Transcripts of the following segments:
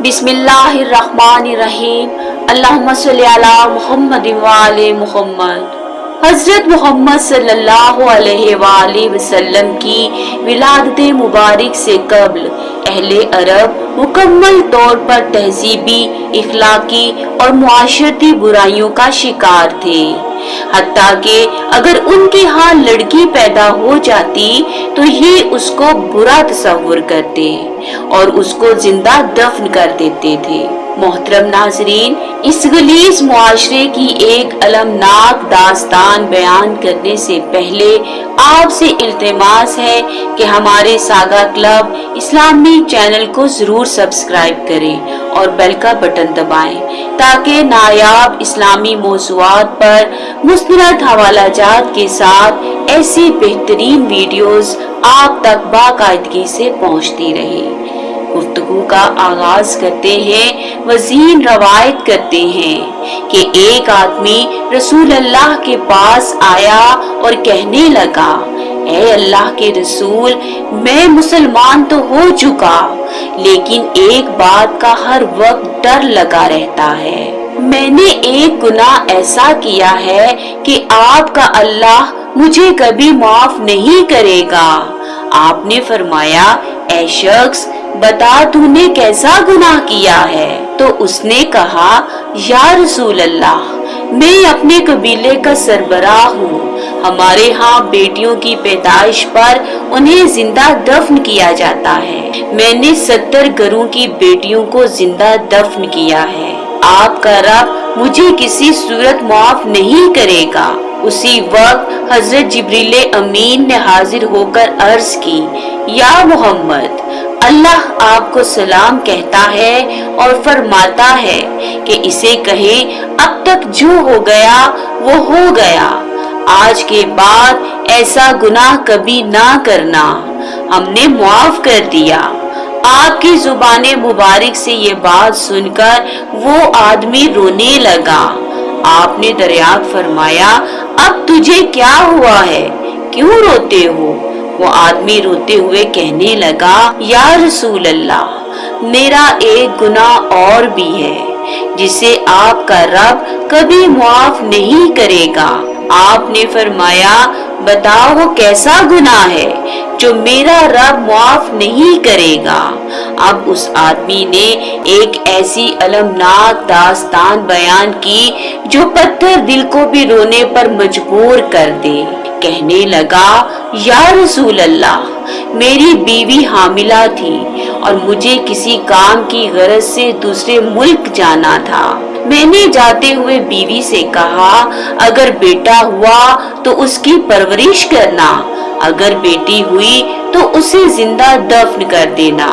बिस्मिल्लाहिर्रहमानिर्रहीम। अल्लाहुम्मा सल्ली अला मुहम्मद व आले मुहम्मद। हज़रत मोहम्मद सल्लल्लाहु अलैहि वसल्लम की विलादत मुबारक से कब्ल अहले अरब मुकम्मल तौर पर तहजीबी, इखलाकी और मुआशरती बुराइयों का शिकार थे। हत्ता कि अगर उनके यहाँ लड़की पैदा हो जाती तो ये उसको बुरा तस्वुर करते और उसको जिंदा दफन कर देते थे। मोहतरम नाजरीन, इस गलीज मुआशरे की एक अलमनाक दास्तान बयान करने से पहले आपसे इल्तिमास है कि हमारे सागा क्लब इस्लामिक चैनल को जरूर सब्सक्राइब करें और बेल का बटन दबाएं ताकि नायाब इस्लामी मौज़ूआत पर मुस्तनद हवालाजात के साथ ऐसी बेहतरीन वीडियोस आप तक बाकायदगी से पहुंचती रहे। गुफ्तगू का आगाज करते हैं। वज़ीन रवायत करते हैं कि एक आदमी रसूल अल्लाह के पास आया और कहने लगा, ऐ अल्लाह के रसूल, मैं मुसलमान तो हो चुका, लेकिन एक बात का हर वक्त डर लगा रहता है। मैंने एक गुनाह ऐसा किया है कि आपका अल्लाह मुझे कभी माफ नहीं करेगा। आपने फरमाया, ऐ शख्स, बता तूने कैसा गुनाह किया है? तो उसने कहा, या रसूल अल्लाह, मैं अपने कबीले का सरबराह हूँ। हमारे यहाँ बेटियों की पैदाइश पर उन्हें जिंदा दफन किया जाता है। मैंने 70 घरों की बेटियों को जिंदा दफन किया है। आपका रब मुझे किसी सूरत माफ नहीं करेगा। उसी वक्त हजरत जिब्रील अमीन ने हाजिर होकर अर्ज की, या मोहम्मद, अल्लाह आपको सलाम कहता है और फरमाता है कि इसे कहे, अब तक जो हो गया वो हो गया, आज के बाद ऐसा गुनाह कभी ना करना, हमने माफ कर दिया। आपकी जुबान मुबारक से ये बात सुनकर वो आदमी रोने लगा। आपने दरियाफ्त फरमाया, अब तुझे क्या हुआ है, क्यों रोते हो? वो आदमी रोते हुए कहने लगा, या रसूल अल्लाह, मेरा एक गुनाह और भी है जिसे आपका रब कभी माफ नहीं करेगा। आपने फरमाया, बताओ वो कैसा गुनाह है जो मेरा रब माफ नहीं करेगा। अब उस आदमी ने एक ऐसी अलमनाक दास्तान बयान की जो पत्थर दिल को भी रोने पर मजबूर कर दे। कहने लगा, या रसूल अल्लाह, मेरी बीवी हामिला थी और मुझे किसी काम की गरज से दूसरे मुल्क जाना था। मैंने जाते हुए बीवी से कहा, अगर बेटा हुआ तो उसकी परवरिश करना, अगर बेटी हुई तो उसे जिंदा दफन कर देना।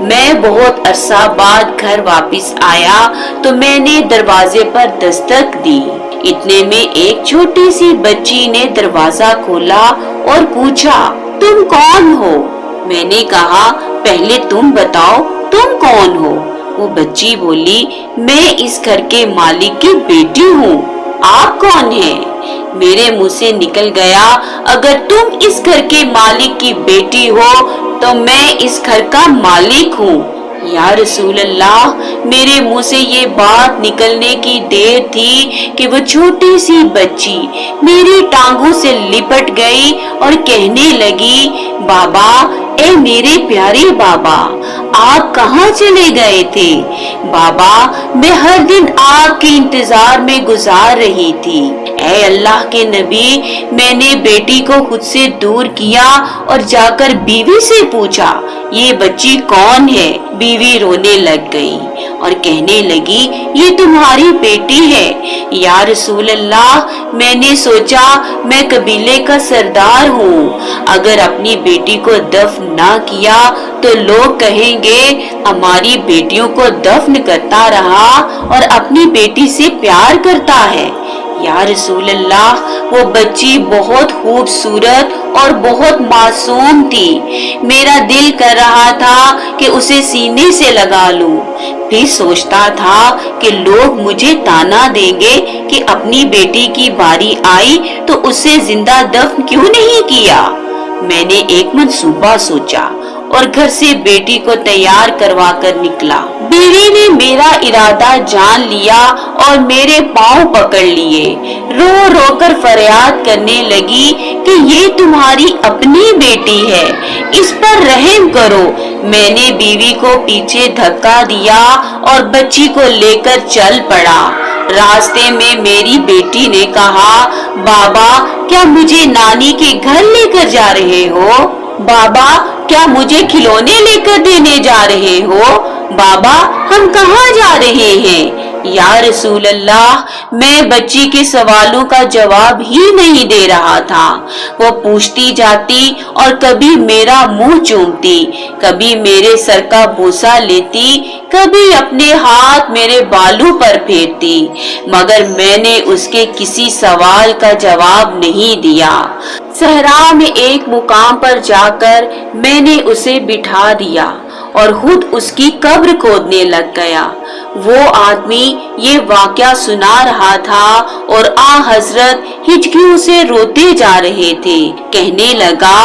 मैं बहुत अरसा बाद घर वापस आया तो मैंने दरवाजे पर दस्तक दी। इतने में एक छोटी सी बच्ची ने दरवाजा खोला और पूछा, तुम कौन हो? मैंने कहा, पहले तुम बताओ तुम कौन हो? वो बच्ची बोली, मैं इस घर के मालिक की बेटी हूँ। आप कौन हैं? मेरे मुंह से निकल गया, अगर तुम इस घर के मालिक की बेटी हो तो मैं इस घर का मालिक हूँ। या रसूल अल्लाह, मेरे मुंह से ये बात निकलने की देर थी कि वो छोटी सी बच्ची मेरी टांगों से लिपट गई और कहने लगी, बाबा, ए मेरे प्यारे बाबा, आप कहाँ चले गए थे? बाबा, मैं हर दिन आपके इंतजार में गुजार रही थी। ऐ अल्लाह के नबी, मैंने बेटी को खुद से दूर किया और जाकर बीवी से पूछा, ये बच्ची कौन है? बीवी रोने लग गई और कहने लगी, ये तुम्हारी बेटी है। या रसूल अल्लाह, मैंने सोचा मैं कबीले का सरदार हूँ, अगर अपनी बेटी को दफन ना किया तो लोग कहेंगे हमारी बेटियों को दफन करता रहा और अपनी बेटी से प्यार करता है। या रसूल अल्लाह, वो बच्ची बहुत खूबसूरत और बहुत मासूम थी। मेरा दिल कर रहा था कि उसे सीने से लगा लूं। फिर सोचता था कि लोग मुझे ताना देंगे कि अपनी बेटी की बारी आई तो उसे जिंदा दफन क्यों नहीं किया। मैंने एक मंसूबा सोचा और घर से बेटी को तैयार करवा कर निकला। बीवी ने मेरा इरादा जान लिया और मेरे पांव पकड़ लिए। रो रो कर फरियाद करने लगी कि ये तुम्हारी अपनी बेटी है, इस पर रहम करो। मैंने बीवी को पीछे धक्का दिया और बच्ची को लेकर चल पड़ा। रास्ते में मेरी बेटी ने कहा, बाबा क्या मुझे नानी के घर लेकर जा रहे हो? बाबा क्या मुझे खिलौने लेकर देने जा रहे हो? बाबा हम कहाँ जा रहे हैं? या रसूल अल्लाह, मैं बच्ची के सवालों का जवाब ही नहीं दे रहा था। वो पूछती जाती और कभी मेरा मुंह चूमती, कभी मेरे सर का बोसा लेती, कभी अपने हाथ मेरे बालों पर फेरती, मगर मैंने उसके किसी सवाल का जवाब नहीं दिया। सहरा में एक मुकाम पर जाकर मैंने उसे बिठा दिया और खुद उसकी कब्र खोदने लग गया। वो आदमी ये वाकया सुना रहा था और आ हजरत हिचकियों से रोते जा रहे थे। कहने लगा,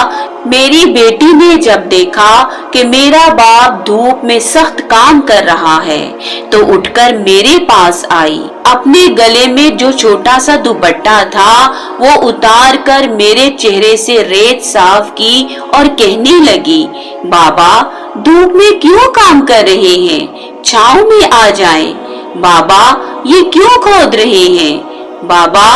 मेरी बेटी ने जब देखा कि मेरा बाप धूप में सख्त काम कर रहा है तो उठकर मेरे पास आई। अपने गले में जो छोटा सा दुपट्टा था वो उतार कर मेरे चेहरे से रेत साफ की और कहने लगी, बाबा धूप में क्यों काम कर रहे हैं? छांव में आ जाएं। बाबा ये क्यों खोद रहे हैं? बाबा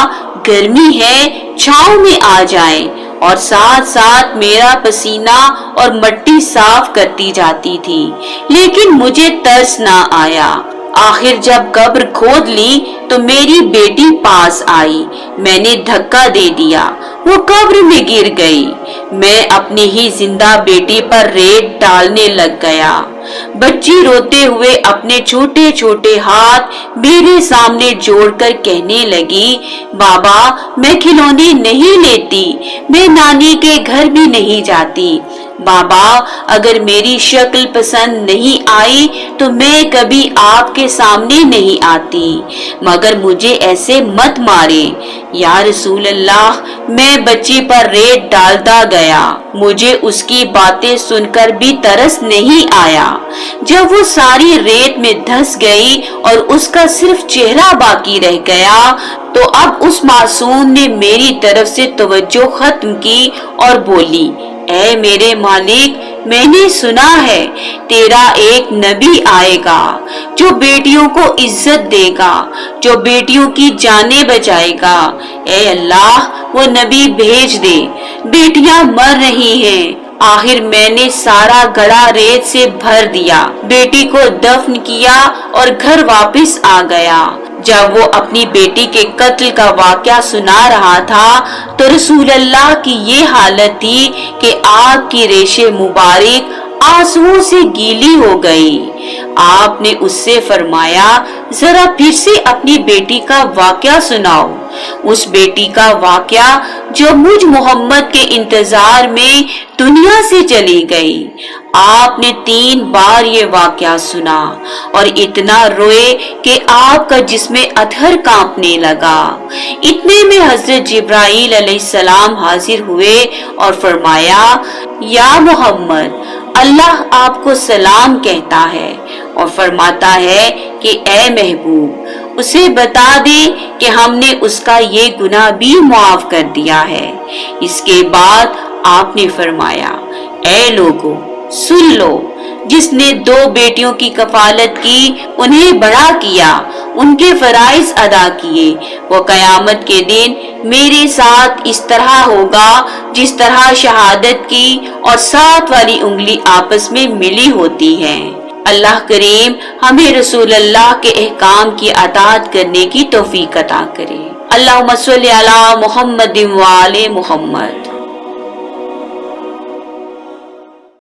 गर्मी है, छांव में आ जाएं। और साथ साथ मेरा पसीना और मट्टी साफ करती जाती थी, लेकिन मुझे तरस ना आया। आखिर जब कब्र खोद ली तो मेरी बेटी पास आई। मैंने धक्का दे दिया, वो कब्र में गिर गई। मैं अपनी ही जिंदा बेटी पर रेत डालने लग गया। बच्ची रोते हुए अपने छोटे छोटे हाथ मेरे सामने जोड़कर कहने लगी, बाबा मैं खिलौने नहीं लेती, मैं नानी के घर भी नहीं जाती। बाबा अगर मेरी शक्ल पसंद नहीं आई तो मैं कभी आपके सामने नहीं आती, मगर मुझे ऐसे मत मारे। या रसूल अल्लाह, मैं बच्ची पर रेत डालता गया। मुझे उसकी बातें सुनकर भी तरस नहीं आया। जब वो सारी रेत में धंस गई और उसका सिर्फ चेहरा बाकी रह गया तो अब उस मासूम ने मेरी तरफ से तवज्जो खत्म की और बोली, ऐ मेरे मालिक, मैंने सुना है तेरा एक नबी आएगा जो बेटियों को इज्जत देगा, जो बेटियों की जानें बचाएगा। ऐ अल्लाह वो नबी भेज दे, बेटियां मर रही हैं। आखिर मैंने सारा गड़ा रेत से भर दिया, बेटी को दफन किया और घर वापस आ गया। जब वो अपनी बेटी के कत्ल का वाकया सुना रहा था तो रसूल अल्लाह की ये हालत थी कि आग की रेशे मुबारक आंसुओं से गीली हो गई। आपने उससे फरमाया, जरा फिर से अपनी बेटी का वाकया सुनाओ। उस बेटी का वाकया जो मुझ मोहम्मद के इंतजार में दुनिया से चली गई। आपने 3 बार ये वाकया सुना और इतना रोए कि आपका जिस्म अतहर कांपने लगा। इतने में हजरत जिब्राईल अलैहिस्सलाम हाजिर हुए और फरमाया, या मोहम्मद, अल्लाह आपको सलाम कहता है और फरमाता है कि ए महबूब, उसे बता दे कि हमने उसका ये गुनाह भी माफ कर दिया है। इसके बाद आपने फरमाया, ए लोगों सुन लो, जिसने 2 बेटियों की कफालत की, उन्हें बड़ा किया, उनके फराइज अदा किए, वो कयामत के दिन मेरे साथ इस तरह होगा जिस तरह शहादत की और 7 वाली उंगली आपस में मिली होती है। अल्लाह करीम हमें रसूल अल्लाह के अहकाम की अताअत करने की तौफीक अता करे। अल्लाहुम्मा सल्ली अला मुहम्मद व आले मुहम्मद।